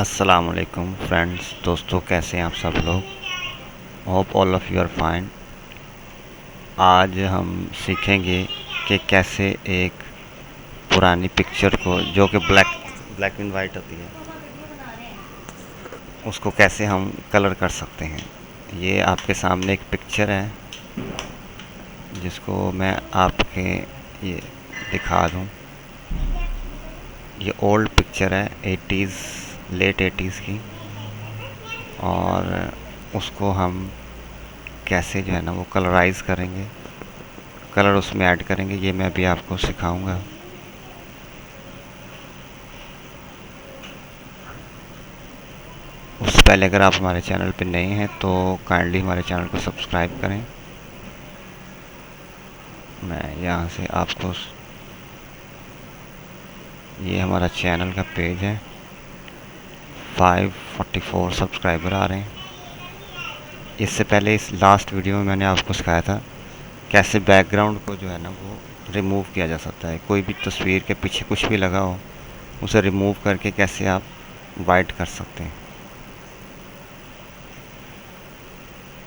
अस्सलाम वालेकुम फ्रेंड्स, दोस्तों कैसे हैं आप सब लोग। Hope all of you are fine. आज हम सीखेंगे कि कैसे एक पुरानी पिक्चर को, जो कि ब्लैक एंड वाइट होती है, उसको कैसे हम कलर कर सकते हैं। ये आपके सामने एक पिक्चर है जिसको मैं आपके ये दिखा दूं। ये ओल्ड पिक्चर है 80s, लेट 80s की, और उसको हम कैसे जो है ना वो कलराइज़ करेंगे, कलर उसमें ऐड करेंगे, ये मैं अभी आपको सिखाऊंगा। उससे पहले अगर आप हमारे चैनल पर नए हैं तो काइंडली हमारे चैनल को सब्सक्राइब करें। मैं यहाँ से आपको, ये हमारा चैनल का पेज है, 544 सब्सक्राइबर आ रहे हैं। इससे पहले इस लास्ट वीडियो में मैंने आपको सिखाया था कैसे बैकग्राउंड को जो है ना वो रिमूव किया जा सकता है। कोई भी तस्वीर के पीछे कुछ भी लगा हो उसे रिमूव करके कैसे आप वाइट कर सकते हैं।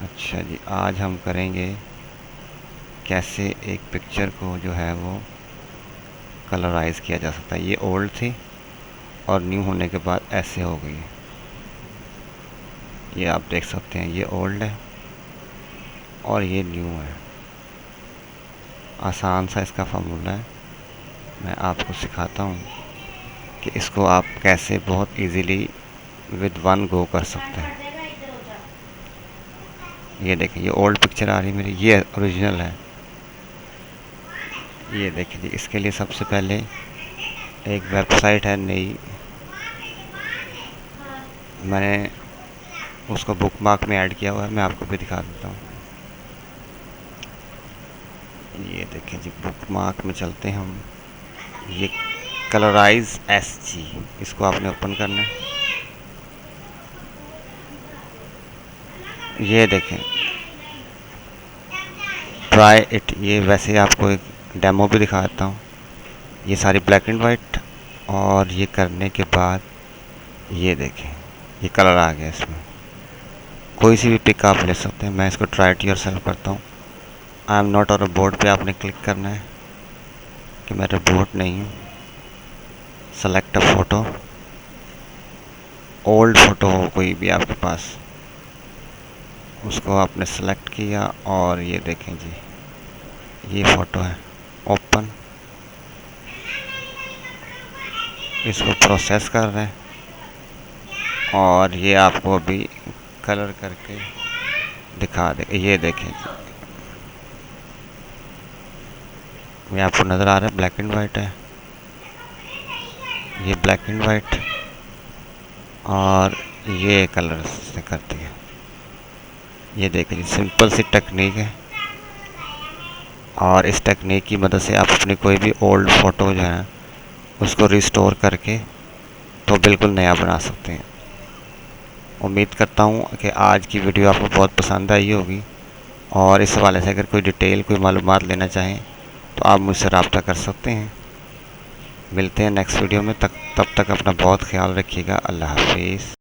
अच्छा जी, आज हम करेंगे कैसे एक पिक्चर को जो है वो कलराइज़ किया जा सकता है। ये ओल्ड थी और न्यू होने के बाद ऐसे हो गई। ये आप देख सकते हैं, ये ओल्ड है और ये न्यू है। आसान सा इसका फार्मूला है, मैं आपको सिखाता हूँ कि इसको आप कैसे बहुत इजीली विद वन गो कर सकते हैं। ये देखिए, ये ओल्ड पिक्चर आ रही है मेरी, ये ओरिजिनल है। ये देखिए जी, इसके लिए सबसे पहले एक वेबसाइट है नई, मैंने उसको बुकमार्क में ऐड किया हुआ है, मैं आपको भी दिखा देता हूँ। ये देखिए जी, बुकमार्क में चलते हैं हम। ये कलराइज SG, इसको आपने ओपन करना है। ये देखें, ट्राई इट। ये वैसे आपको एक डेमो भी दिखा देता हूँ। ये सारी ब्लैक एंड वाइट, और ये करने के बाद ये देखें, ये कलर आ गया इसमें। कोई सी भी पिक आप ले सकते हैं। मैं इसको ट्राई इट योरसेल्फ करता हूँ। I am not on board पे आपने क्लिक करना है कि मैं रोबोट नहीं हूँ। Select a photo, old photo हो कोई भी आपके पास, उसको आपने सेलेक्ट किया और ये देखें जी, ये फ़ोटो है। ओपन, इसको प्रोसेस कर रहे हैं और ये आपको अभी कलर करके दिखा दे। ये देखें जी, ये आपको नज़र आ रहा है, ब्लैक एंड वाइट है। ये ब्लैक एंड वाइट और ये कलर से करती है। ये देखिए जी, सिंपल सी टेक्निक है, और इस टेक्निक की मदद से आप अपनी कोई भी ओल्ड फ़ोटो जो है उसको रिस्टोर करके तो बिल्कुल नया बना सकते हैं। उम्मीद करता हूँ कि आज की वीडियो आपको बहुत पसंद आई होगी, और इस हवाले से अगर कोई डिटेल, कोई मालूमात लेना चाहें तो आप मुझसे रब्ता कर सकते हैं। मिलते हैं नेक्स्ट वीडियो में, तब तक अपना बहुत ख्याल रखिएगा। अल्लाह हाफिज़।